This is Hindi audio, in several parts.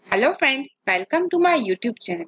Hello friends, welcome to my YouTube channel.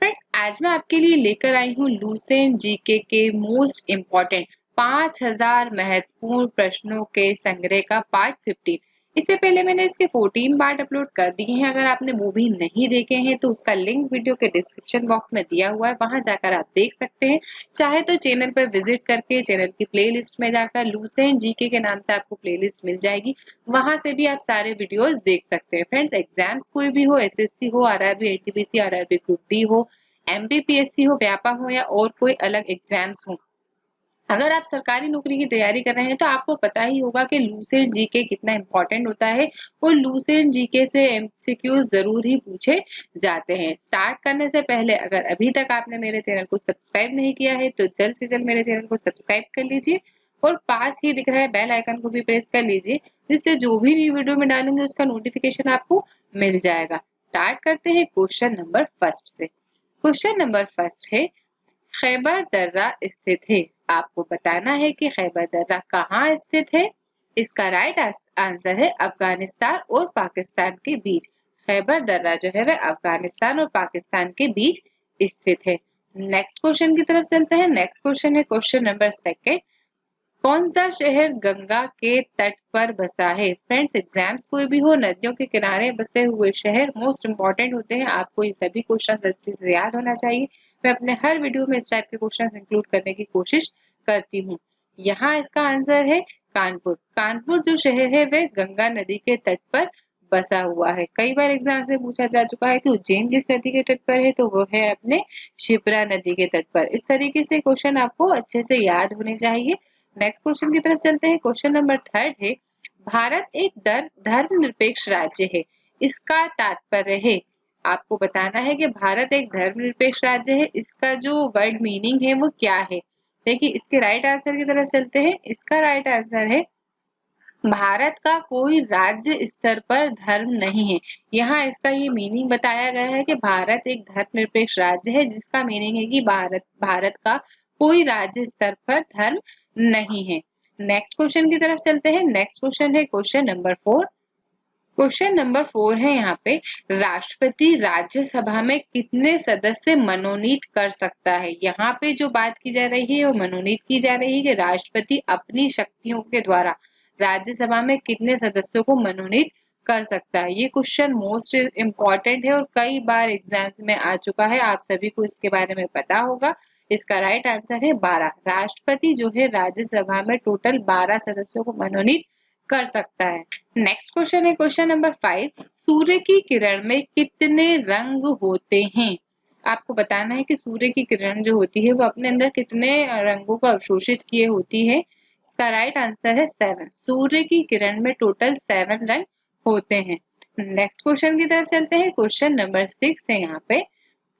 Friends, आज मैं आपके लिए लेकर आई हूँ लूसेंट जीके के मोस्ट इम्पोर्टेंट 5000 महत्वपूर्ण प्रश्नों के संग्रह का पार्ट 15। इससे पहले मैंने इसके 14 पार्ट अपलोड कर दिए हैं। अगर आपने वो भी नहीं देखे हैं तो उसका लिंक वीडियो के डिस्क्रिप्शन बॉक्स में दिया हुआ है, वहां जाकर आप देख सकते हैं। चाहे तो चैनल पर विजिट करके चैनल की प्लेलिस्ट में जाकर लूसेंट जीके के नाम से आपको प्लेलिस्ट मिल जाएगी, वहां से भी आप सारे वीडियोस देख सकते हैं। फ्रेंड्स, एग्जाम्स कोई भी हो, एसएससी हो, RRB, NTPC, RRB group D हो, एमपीपीएससी हो, व्यापा हो या और कोई अलग एग्जाम्स हो, अगर आप सरकारी नौकरी की तैयारी कर रहे हैं तो आपको पता ही होगा कि लूसेंट जीके कितना इंपॉर्टेंट होता है और लूसेंट जीके से एमसीक्यू जरूर ही पूछे जाते हैं। स्टार्ट करने से पहले अगर अभी तक आपने मेरे चैनल को सब्सक्राइब नहीं किया है तो जल्द से जल्द मेरे चैनल को सब्सक्राइब कर लीजिए और पास ही दिख रहा है बेल आइकन को भी प्रेस कर लीजिए, जिससे जो भी न्यू वीडियो में डालूंगी उसका नोटिफिकेशन आपको मिल जाएगा। स्टार्ट करते हैं क्वेश्चन नंबर फर्स्ट से। क्वेश्चन नंबर फर्स्ट है, खैबर दर्रा स्थित है। आपको बताना है कि खैबर दर्रा कहाँ स्थित है। इसका राइट आंसर है अफगानिस्तान और पाकिस्तान के बीच। खैबर दर्रा जो है वह अफगानिस्तान और पाकिस्तान के बीच स्थित है। नेक्स्ट क्वेश्चन की तरफ चलते हैं। नेक्स्ट क्वेश्चन है क्वेश्चन नंबर सेकेंड, कौन सा शहर गंगा के तट पर बसा है। फ्रेंड्स, एग्जाम्स कोई भी हो, नदियों के किनारे बसे हुए शहर मोस्ट इंपॉर्टेंट होते हैं। आपको ये सभी क्वेश्चन अच्छे से याद होना चाहिए। मैं अपने हर वीडियो में इस टाइप के क्वेश्चन इंक्लूड करने की कोशिश करती हूँ। यहाँ इसका आंसर है कानपुर। कानपुर जो शहर है वह गंगा नदी के तट पर बसा हुआ है। कई बार एग्जाम से पूछा जा चुका है कि उज्जैन किस नदी के तट पर है, तो वो है अपने शिप्रा नदी के तट पर। इस तरीके से क्वेश्चन आपको अच्छे से याद होने चाहिए। नेक्स्ट क्वेश्चन की तरफ चलते हैं। क्वेश्चन नंबर थर्ड है, भारत एक धर्मनिरपेक्ष राज्य है। इसका तात्पर्य है, आपको बताना है कि भारत एक धर्मनिरपेक्ष राज्य है। इसका जो वर्ड मीनिंग है वो क्या है। देखिए, इसके राइट आंसर की तरफ चलते हैं। इसका राइट आंसर है, भारत का कोई राज्य स्तर पर धर्म नहीं है। यहाँ इसका ये मीनिंग बताया गया है कि भारत एक धर्मनिरपेक्ष राज्य है, जिसका मीनिंग है कि भारत भारत का कोई राज्य स्तर पर धर्म नहीं है। नेक्स्ट क्वेश्चन की तरफ चलते हैं। नेक्स्ट क्वेश्चन है क्वेश्चन नंबर 4। क्वेश्चन नंबर 4 है यहाँ पे, राष्ट्रपति राज्यसभा में कितने सदस्य मनोनीत कर सकता है। यहाँ पे जो बात की जा रही है वो मनोनीत की जा रही है कि राष्ट्रपति अपनी शक्तियों के द्वारा राज्यसभा में कितने सदस्यों को मनोनीत कर सकता है। ये क्वेश्चन मोस्ट इम्पॉर्टेंट है और कई बार एग्जाम्स में आ चुका है। आप सभी को इसके बारे में पता होगा। इसका राइट आंसर है 12। राष्ट्रपति जो है राज्यसभा में टोटल 12 सदस्यों को मनोनीत कर सकता है। नेक्स्ट क्वेश्चन है क्वेश्चन नंबर 5, सूर्य की किरण में कितने रंग होते हैं। आपको बताना है कि सूर्य की किरण जो होती है वो अपने अंदर कितने रंगों को अवशोषित किए होती है। इसका राइट आंसर है 7। सूर्य की किरण में टोटल 7 रंग होते हैं। नेक्स्ट क्वेश्चन की तरफ चलते हैं। क्वेश्चन नंबर 6 है यहाँ पे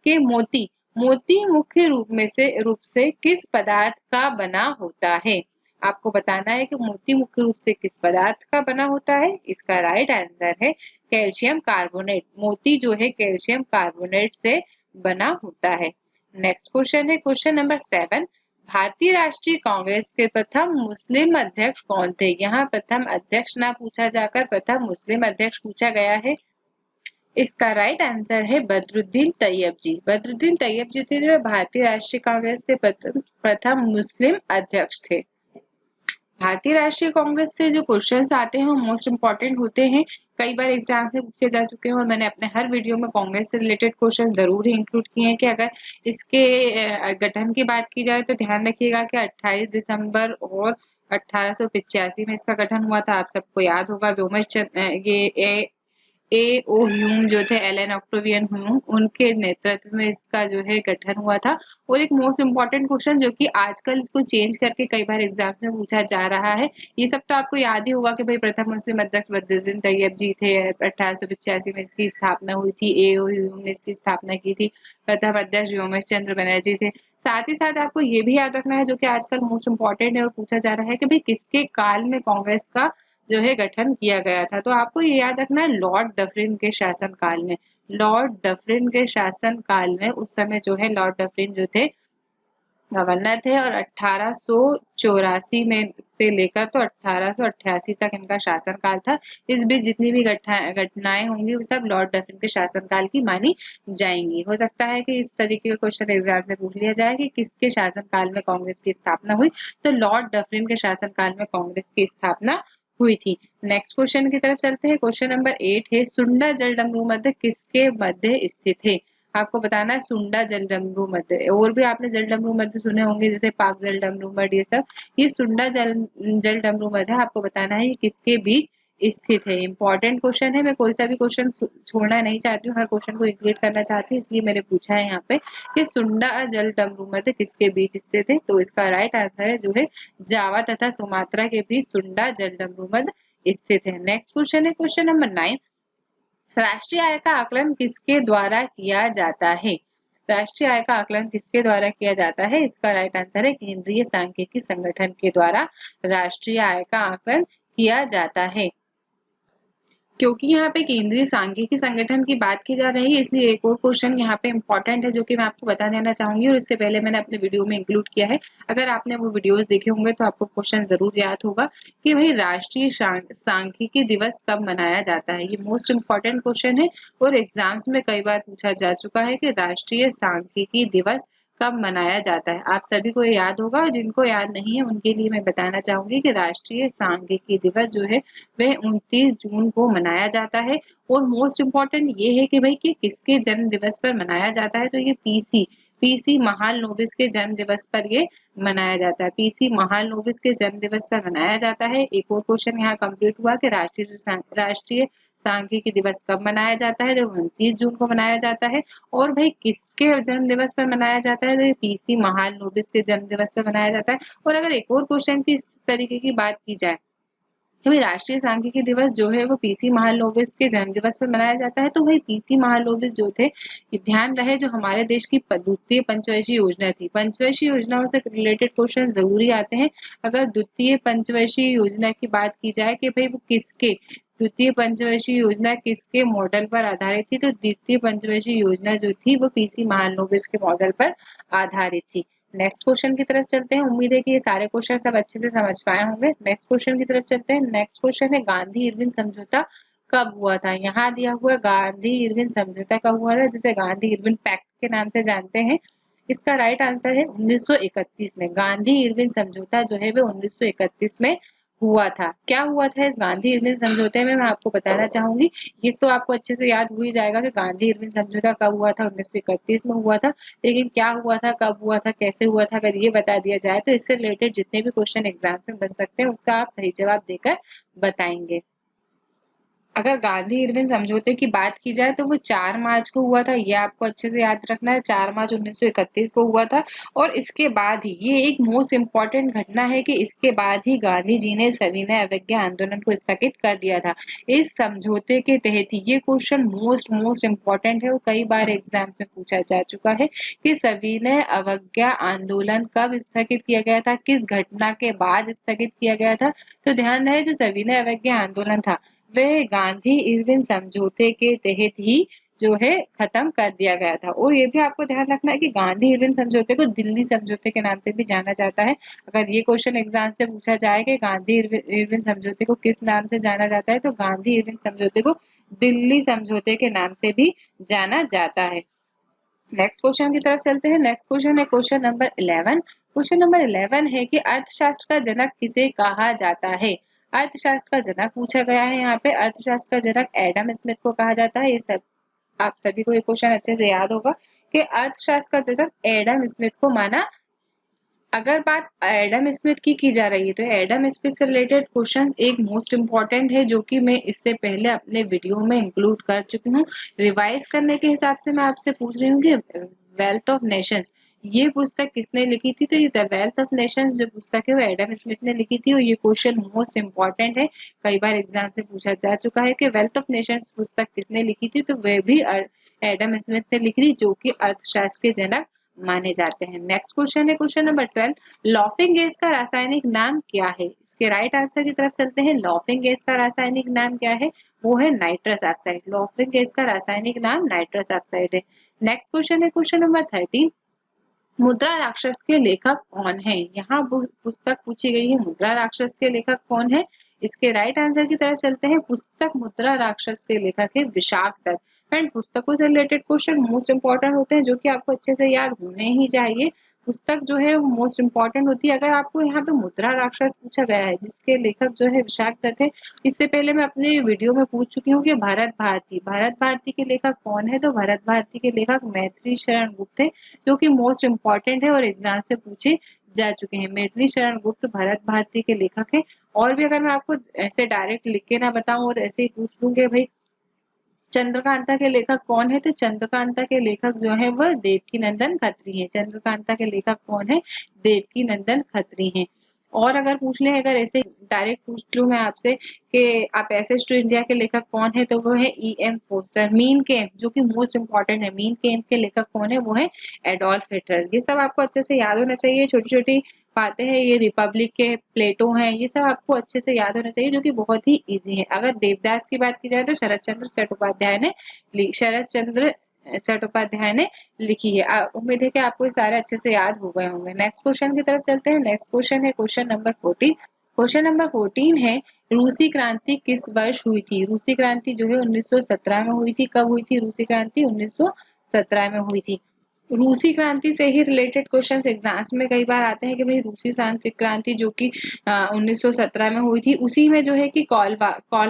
कि मोती मोती मुख्य रूप से किस पदार्थ का बना होता है। आपको बताना है कि मोती मुख्य रूप से किस पदार्थ का बना होता है। इसका राइट आंसर है कैल्शियम कार्बोनेट। मोती जो है कैल्शियम कार्बोनेट से बना होता है। नेक्स्ट क्वेश्चन है क्वेश्चन नंबर 7, भारतीय राष्ट्रीय कांग्रेस के प्रथम मुस्लिम अध्यक्ष कौन थे। यहाँ प्रथम अध्यक्ष ना पूछा जाकर प्रथम मुस्लिम अध्यक्ष पूछा गया है। इसका राइट आंसर है बदरुद्दीन तैयब जी। बदरुद्दीन तैयब जी थे जो भारतीय राष्ट्रीय कांग्रेस के प्रथम मुस्लिम अध्यक्ष थे। भारतीय राष्ट्रीय कांग्रेस से जो क्वेश्चंस आते हैं वो मोस्ट इम्पोर्टेंट होते हैं। कई बार एग्जाम से पूछे जा चुके हैं और मैंने अपने हर वीडियो में कांग्रेस से रिलेटेड क्वेश्चन जरूर ही इंक्लूड किए हैं। कि अगर इसके गठन की बात की जाए तो ध्यान रखिएगा कि 28 दिसंबर और 1885 में इसका गठन हुआ था। आप सबको याद होगा। ये ए ओ ह्यूम जो थे, एलन ऑक्टेवियन ह्यूम, उनके नेतृत्व में इसका जो है गठन हुआ था। और एक मोस्ट इम्पोर्टेंट क्वेश्चन जो कि आजकल इसको चेंज करके कई बार एग्जाम में पूछा जा रहा है, ये सब तो आपको याद ही होगा कि भाई प्रथम मुस्लिम अध्यक्ष बदरुद्दीन तैयब जी थे। 1885 में इसकी स्थापना हुई थी। ए ओ ह्यूम ने इसकी स्थापना की थी। प्रथम अध्यक्ष व्योमेश चंद्र बनर्जी थे। साथ ही साथ आपको ये भी याद रखना है, जो कि आजकल मोस्ट इम्पोर्टेंट है और पूछा जा रहा है, कि भाई किसके काल में कांग्रेस का जो है गठन किया गया था। तो आपको ये याद रखना है, लॉर्ड डफरिन के शासन काल में। लॉर्ड डफरिन के शासन काल में उस समय जो है लॉर्ड डफरिन जो थे गवर्नर थे और 1884 में से लेकर तो 1888 तक इनका शासनकाल था। इस बीच जितनी भी घटनाएं होंगी वो सब लॉर्ड डफरिन के शासनकाल की मानी जाएंगी। हो सकता है कि इस तरीके का क्वेश्चन एग्जाम में पूछ लिया जाए कि किसके शासनकाल में कांग्रेस की स्थापना हुई, तो लॉर्ड डफरिन के शासनकाल में कांग्रेस की स्थापना हुई थी। नेक्स्ट क्वेश्चन की तरफ चलते हैं। क्वेश्चन नंबर 8 है, सुंडा जल डमरू मध्य किसके मध्य स्थित है? आपको बताना है सुंडा जल डमरू मध्य। और भी आपने जल डमरू मध्य सुने होंगे जैसे पाक जल डमरू मध्य, ये सब। ये सुंडा जल डमरू मध्य आपको बताना है ये किसके बीच स्थित है। इंपॉर्टेंट क्वेश्चन है, मैं कोई सा भी क्वेश्चन छोड़ना नहीं चाहती हूँ, हर क्वेश्चन को इंक्लूड करना चाहती हूँ, इसलिए मैंने पूछा है यहाँ पे कि सुंडा जल डमरू मध्य किसके बीच स्थित है। तो इसका राइट आंसर है जो है जावा तथा सुमात्रा के बीच सुंडा जल डमरू मध्य स्थित है। नेक्स्ट क्वेश्चन है क्वेश्चन नंबर 9, राष्ट्रीय आय का आकलन किसके द्वारा किया जाता है? राष्ट्रीय आय का आकलन किसके द्वारा किया जाता है? इसका राइट आंसर है केंद्रीय सांख्यिकी संगठन के द्वारा राष्ट्रीय आय का आकलन किया जाता है। क्योंकि यहाँ पे केंद्रीय सांख्यिकी संगठन की बात की जा रही है, इसलिए एक और क्वेश्चन यहाँ पे इम्पोर्टेंट है जो कि मैं आपको बता देना चाहूंगी, और इससे पहले मैंने अपने वीडियो में इंक्लूड किया है। अगर आपने वो वीडियोस देखे होंगे तो आपको क्वेश्चन जरूर याद होगा कि भाई राष्ट्रीय सांख्यिकी दिवस कब मनाया जाता है। ये मोस्ट इम्पोर्टेंट क्वेश्चन है और एग्जाम्स में कई बार पूछा जा चुका है कि राष्ट्रीय सांख्यिकी दिवस कब मनाया जाता है। आप सभी को ये याद होगा, और जिनको याद नहीं है उनके लिए मैं बताना चाहूंगी कि राष्ट्रीय सांख्यिकी दिवस जो है वह 29 जून को मनाया जाता है। और मोस्ट इम्पोर्टेंट ये है कि भाई कि किसके जन्म दिवस पर मनाया जाता है, तो ये पीसी महालनोबिस के जन्म दिवस पर ये मनाया जाता है। पीसी महालनोबिस के जन्म दिवस पर मनाया जाता है। एक और क्वेश्चन यहाँ कंप्लीट हुआ कि राष्ट्रीय सांख्यिकी दिवस कब मनाया जाता है, तो 29 जून को मनाया जाता है। और भाई किसके जन्म दिवस पर मनाया जाता है, तो ये पीसी महालनोबिस के जन्म दिवस पर मनाया जाता है। और अगर एक और क्वेश्चन की इस तरीके की बात की जाए कि भाई राष्ट्रीय सांख्यिकी दिवस जो है वो पीसी महालनोबिस के जन्म दिवस पर मनाया जाता है, तो भाई पीसी महालनोबिस जो थे, ये ध्यान रहे जो हमारे देश की द्वितीय पंचवर्षीय योजना थी। पंचवर्षीय योजनाओं से रिलेटेड क्वेश्चन जरूरी आते हैं। अगर द्वितीय पंचवर्षीय योजना की बात की जाए कि भाई वो किसके द्वितीय पंचवर्षीय योजना किसके मॉडल पर आधारित थी, तो द्वितीय पंचवर्षीय योजना जो थी वो पीसी महालनोबिस के मॉडल पर आधारित थी। नेक्स्ट क्वेश्चन की तरफ चलते हैं। उम्मीद है कि ये सारे क्वेश्चन सब अच्छे से समझ पाए होंगे। नेक्स्ट क्वेश्चन की तरफ चलते हैं। नेक्स्ट क्वेश्चन है गांधी इरविन समझौता कब हुआ था? यहाँ दिया हुआ गांधी इरविन समझौता कब हुआ था, जिसे गांधी इरविन पैक्ट के नाम से जानते हैं। इसका राइट आंसर है 1931 में। गांधी इरविन समझौता जो है वो 1931 में हुआ था। क्या हुआ था इस गांधी इरविन समझौते में, मैं आपको बताना चाहूंगी। ये तो आपको अच्छे से याद हो ही जाएगा कि गांधी इरविन समझौता कब हुआ था, 1931 में हुआ था। लेकिन क्या हुआ था, कब हुआ था, कैसे हुआ था, अगर ये बता दिया जाए तो इससे रिलेटेड जितने भी क्वेश्चन एग्जाम में बन सकते हैं उसका आप सही जवाब देकर बताएंगे। अगर गांधी इरविन समझौते की बात की जाए तो वो 4 मार्च को हुआ था। ये आपको अच्छे से याद रखना है, 4 मार्च 1931 को हुआ था। और इसके बाद ही ये एक मोस्ट इम्पॉर्टेंट घटना है कि इसके बाद ही गांधी जी ने सविनय अवज्ञा आंदोलन को स्थगित कर दिया था। इस समझौते के तहत ही ये क्वेश्चन मोस्ट इम्पॉर्टेंट है और कई बार एग्जाम में पूछा जा चुका है कि सविनय अवज्ञा आंदोलन कब स्थगित किया गया था, किस घटना के बाद स्थगित किया गया था। तो ध्यान रहे जो सविनय अवज्ञा आंदोलन था वह गांधी इरविन समझौते के तहत ही जो है खत्म कर दिया गया था। और ये भी आपको ध्यान रखना है कि गांधी इरविन समझौते को दिल्ली समझौते के नाम से भी जाना जाता है। अगर ये क्वेश्चन एग्जाम से पूछा जाए कि गांधी इरविन समझौते को किस नाम से जाना जाता है, तो गांधी इरविन समझौते को दिल्ली समझौते के नाम से भी जाना जाता है। नेक्स्ट क्वेश्चन की तरफ चलते हैं। नेक्स्ट क्वेश्चन है क्वेश्चन नंबर 11। क्वेश्चन नंबर 11 है कि अर्थशास्त्र का जनक किसे कहा जाता है? अर्थशास्त्र का जनक पूछा गया है यहाँ पे। अर्थशास्त्र का जनक एडम स्मिथ को कहा जाता है। ये सब आप सभी को ये क्वेश्चन अच्छे से याद होगा कि अर्थशास्त्र का जनक एडम स्मिथ को माना। अगर बात एडम स्मिथ की जा रही है तो एडम स्मिथ से रिलेटेड क्वेश्चन एक मोस्ट इम्पॉर्टेंट है जो कि मैं इससे पहले अपने वीडियो में इंक्लूड कर चुकी हूँ। रिवाइज करने के हिसाब से मैं आपसे पूछ रही हूँ कि वेल्थ ऑफ नेशंस ये पुस्तक किसने लिखी थी? तो ये द वेल्थ ऑफ नेशंस जो पुस्तक है वो एडम स्मिथ ने लिखी थी। और ये क्वेश्चन मोस्ट इम्पॉर्टेंट है, कई बार एग्जाम से पूछा जा चुका है कि वेल्थ ऑफ नेशंस पुस्तक किसने लिखी थी, तो वह भी एडम स्मिथ ने लिखी थी जो कि अर्थशास्त्र के जनक माने जाते हैं। नेक्स्ट क्वेश्चन है क्वेश्चन नंबर 12। लॉफिंग गैस का रासायनिक नाम क्या है? इसके राइट आंसर की तरफ चलते हैं। लॉफिंग गैस का रासायनिक नाम क्या है? वो है नाइट्रस ऑक्साइड। लॉफिंग गैस का रासायनिक नाम नाइट्रस ऑक्साइड है। नेक्स्ट क्वेश्चन है क्वेश्चन नंबर 13। मुद्रा राक्षस के लेखक कौन है? यहाँ पुस्तक पूछी गई है, मुद्रा राक्षस के लेखक कौन है? इसके राइट आंसर की तरफ चलते हैं। पुस्तक मुद्रा राक्षस के लेखक है विशाख दत्त। फ्रेंड, पुस्तकों से रिलेटेड क्वेश्चन मोस्ट इंपॉर्टेंट होते हैं, जो कि आपको अच्छे से याद होने ही चाहिए। पुस्तक जो है वो मोस्ट इंपॉर्टेंट होती है। अगर आपको यहाँ पे मुद्रा राक्षस पूछा गया है, जिसके लेखक जो है विशाख दत्त है, इससे पहले मैं अपने वीडियो में पूछ चुकी हूँ कि भरत भारती के लेखक कौन है? तो भरत भारती के लेखक मैथिली शरण गुप्त है, जो कि मोस्ट इम्पॉर्टेंट है और एग्जाम से पूछे जा चुके हैं। मैथिली शरण गुप्त भरत भारती के लेखक है। और भी अगर मैं आपको ऐसे डायरेक्ट लिख के ना बताऊं और ऐसे ही पूछ लूं कि भाई चंद्रकांता के लेखक कौन है, तो चंद्रकांता के लेखक जो है वह देवकी नंदन खत्री है। चंद्रकांता के लेखक कौन है? देवकी नंदन खत्री हैं। और अगर पूछ ले, अगर ऐसे डायरेक्ट पूछ लूं मैं आपसे कि आप एसेस टू इंडिया के लेखक कौन है, तो वो है E.M. फोस्टर। मीन केम्प, जो कि मोस्ट इंपॉर्टेंट है, मीन केम्प के लेखक कौन है? वो है एडोल्फ हिटलर। ये सब आपको अच्छे से याद होना चाहिए। छोटी छोटी बातें हैं, ये रिपब्लिक के प्लेटो हैं, ये सब आपको अच्छे से याद होना चाहिए, जो कि बहुत ही इजी है। अगर देवदास की बात की जाए तो शरद चंद्र चट्टोपाध्याय ने लिखी है। उम्मीद है कि आपको ये सारे अच्छे से याद हो गए होंगे। नेक्स्ट क्वेश्चन की तरफ चलते हैं। नेक्स्ट क्वेश्चन है क्वेश्चन नंबर 14। क्वेश्चन नंबर 14 है, रूसी क्रांति किस वर्ष हुई थी? रूसी क्रांति जो है 1917 में हुई थी। कब हुई थी रूसी क्रांति? 1917 में हुई थी। रूसी क्रांति से ही रिलेटेड क्वेश्चंस एग्जाम्स में कई बार आते हैं कि भाई रूसी क्रांति जो कि 1917 में हुई थी, उसी में जो है कि कॉल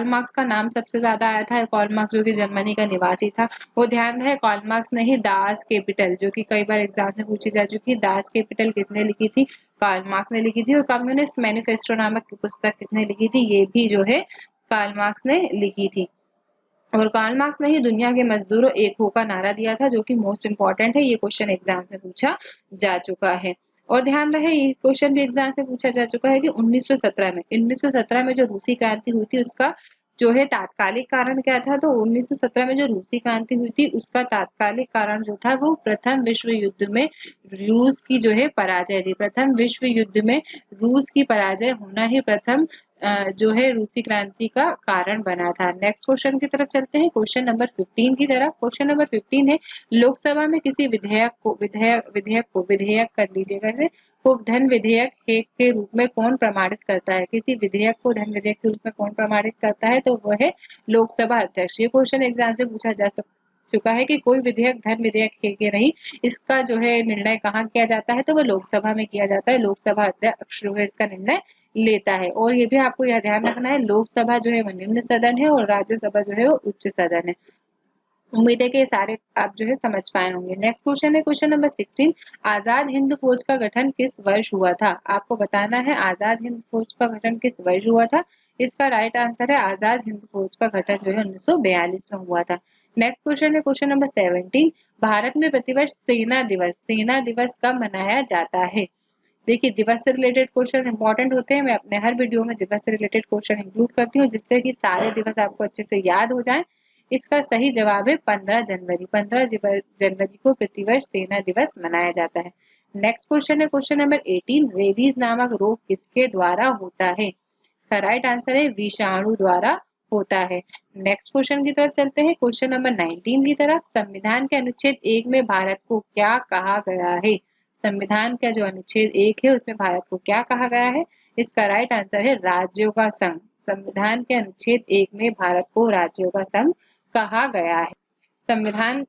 मार्क्स का नाम सबसे ज्यादा आया था। कॉल मार्क्स जो कि जर्मनी का निवासी था, वो ध्यान रहे, कॉल मार्क्स नहीं, दास कैपिटल, जो कि कई बार एग्जाम में पूछी जा चुकी है। दास कैपिटल किसने लिखी थी? कार्ल मार्क्स ने लिखी थी। और कम्युनिस्ट मैनिफेस्टो नामक पुस्तक किसने लिखी थी? ये भी जो है कार्ल मार्क्स ने लिखी थी। और कार्ल मार्क्स ने ही दुनिया के मजदूरों एक हो का नारा दिया था, जो कि मोस्ट इंपॉर्टेंट है। ये क्वेश्चन एग्जाम से पूछा जा चुका है। और ध्यान रहे, ये क्वेश्चन भी एग्जाम से पूछा जा चुका है कि 1917 में जो रूसी क्रांति हुई थी, उसका जो है तात्कालिक कारण क्या था? तो 1917 में जो रूसी क्रांति हुई थी, उसका तात्कालिक कारण जो था वो प्रथम विश्व युद्ध में रूस की जो है पराजय थी। प्रथम विश्व युद्ध में रूस की पराजय होना ही प्रथम जो है रूसी क्रांति का कारण बना था। नेक्स्ट क्वेश्चन की तरफ चलते हैं, क्वेश्चन नंबर 15 की तरफ। क्वेश्चन नंबर 15 है, लोकसभा में किसी विधेयक कर लीजिएगा इसे, को धन विधेयक के रूप में कौन प्रमाणित करता है? किसी विधेयक को धन विधेयक के रूप में कौन प्रमाणित करता है? तो वह है लोकसभा अध्यक्ष। ये क्वेश्चन एग्जाम से पूछा जा चुका है कि कोई विधेयक धन विधेयक है कि नहीं, इसका जो है निर्णय कहाँ किया जाता है? तो वह लोकसभा में किया जाता है। लोकसभा अध्यक्ष जो है इसका निर्णय लेता है। और ये भी आपको यह ध्यान रखना है, लोकसभा जो है वो निम्न सदन है और राज्यसभा जो है वो उच्च सदन है। उम्मीद है कि ये सारे आप जो है समझ पाए होंगे। नेक्स्ट क्वेश्चन है क्वेश्चन नंबर 16। आजाद हिंद फौज का गठन किस वर्ष हुआ था? आपको बताना है आजाद हिंद फौज का गठन किस वर्ष हुआ था। इसका राइट आंसर है आजाद हिंद फौज का गठन जो है 1942 में हुआ था। नेक्स्ट क्वेश्चन है क्वेश्चन नंबर 17। भारत में प्रतिवर्ष सेना दिवस कब मनाया जाता है? देखिए, दिवस से रिलेटेड क्वेश्चन इंपॉर्टेंट होते हैं। मैं अपने हर वीडियो में दिवस से रिलेटेड क्वेश्चन इंक्लूड करती हूँ, जिससे कि सारे दिवस आपको अच्छे से याद हो जाएं। इसका सही जवाब है 15 जनवरी। 15 जनवरी को प्रतिवर्ष सेना दिवस मनाया जाता है। नेक्स्ट क्वेश्चन है क्वेश्चन नंबर 18। रेबीज नामक रोग किसके द्वारा होता है? इसका राइट आंसर है विषाणु द्वारा होता है। नेक्स्ट क्वेश्चन की तरफ चलते हैं, क्वेश्चन नंबर 19 की तरफ। संविधान के अनुच्छेद 1 में भारत को क्या कहा गया है? संविधान का जो अनुच्छेद 1 है उसमें भारत को क्या कहा गया है? इसका राइट आंसर है राज्यों का संघ। संविधान के अनुच्छेद 1 में भारत को राज्यों का संघ कहा गया है। संविधान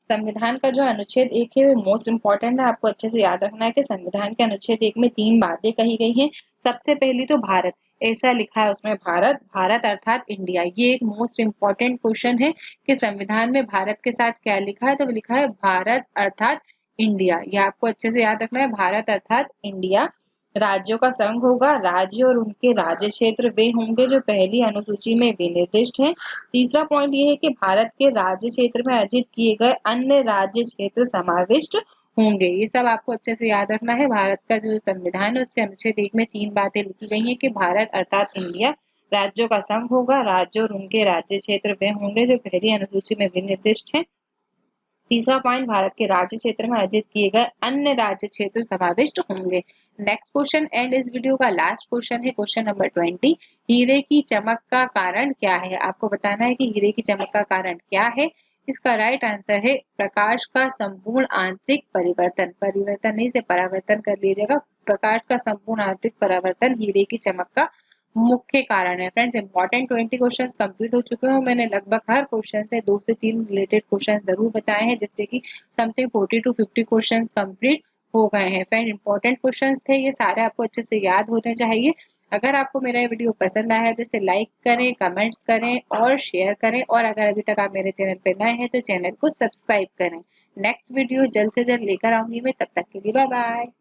संविधान का जो अनुच्छेद 1 है वो मोस्ट इंपॉर्टेंट है। आपको अच्छे से याद रखना है कि संविधान के अनुच्छेद 1 में 3 बातें कही गई हैं। सबसे पहली तो भारत, ऐसा लिखा है उसमें, भारत अर्थात इंडिया। ये एक मोस्ट इंपॉर्टेंट क्वेश्चन है कि संविधान में भारत के साथ क्या लिखा है, तो वो लिखा है भारत अर्थात इंडिया। ये आपको अच्छे से याद रखना है, भारत अर्थात इंडिया। राज्यों का संघ होगा, राज्य और उनके राज्य क्षेत्र वे होंगे जो पहली अनुसूची में विनिर्दिष्ट हैं। तीसरा पॉइंट ये है कि भारत के राज्य क्षेत्र में अर्जित किए गए अन्य राज्य क्षेत्र समाविष्ट होंगे। ये सब आपको अच्छे से याद रखना है। भारत का जो संविधान है उसके अनुच्छेद 1 में 3 बातें लिखी गई हैं कि भारत अर्थात इंडिया, राज्यों का संघ होगा, राज्य और उनके राज्य क्षेत्र वे होंगे जो पहली अनुसूची में विनिर्दिष्ट है। तीसरा पॉइंट, भारत के राज्य क्षेत्र में अर्जित किए गए अन्य राज्य क्षेत्र समाविष्ट होंगे। नेक्स्ट क्वेश्चन एंड इस वीडियो का लास्ट क्वेश्चन है क्वेश्चन नंबर 20। हीरे की चमक का कारण क्या है? आपको बताना है कि हीरे की चमक का कारण क्या है। इसका राइट आंसर है प्रकाश का संपूर्ण आंतरिक परिवर्तन। परिवर्तन नहीं से परावर्तन कर लीजिएगा। प्रकाश का संपूर्ण आंतरिक परावर्तन हीरे की चमक का मुख्य कारण है। फ्रेंड्स इंपॉर्टेंट 20 क्वेश्चंस कंप्लीट हो चुके हैं। मैंने लगभग हर क्वेश्चन से 2 से 3 रिलेटेड क्वेश्चन जरूर बताए हैं, जिससे कि समथिंग 40 to 50 क्वेश्चंस कंप्लीट हो गए हैं। फ्रेंड इंपॉर्टेंट क्वेश्चंस थे, ये सारे आपको अच्छे से याद होने चाहिए। अगर आपको मेरा ये वीडियो पसंद आया है तो इसे लाइक करें, कमेंट्स करें और शेयर करें, और अगर अभी तक आप मेरे चैनल पर नए हैं तो चैनल को सब्सक्राइब करें। नेक्स्ट वीडियो जल्द से जल्द लेकर आऊंगी मैं, तब तक के लिए बाय बाय।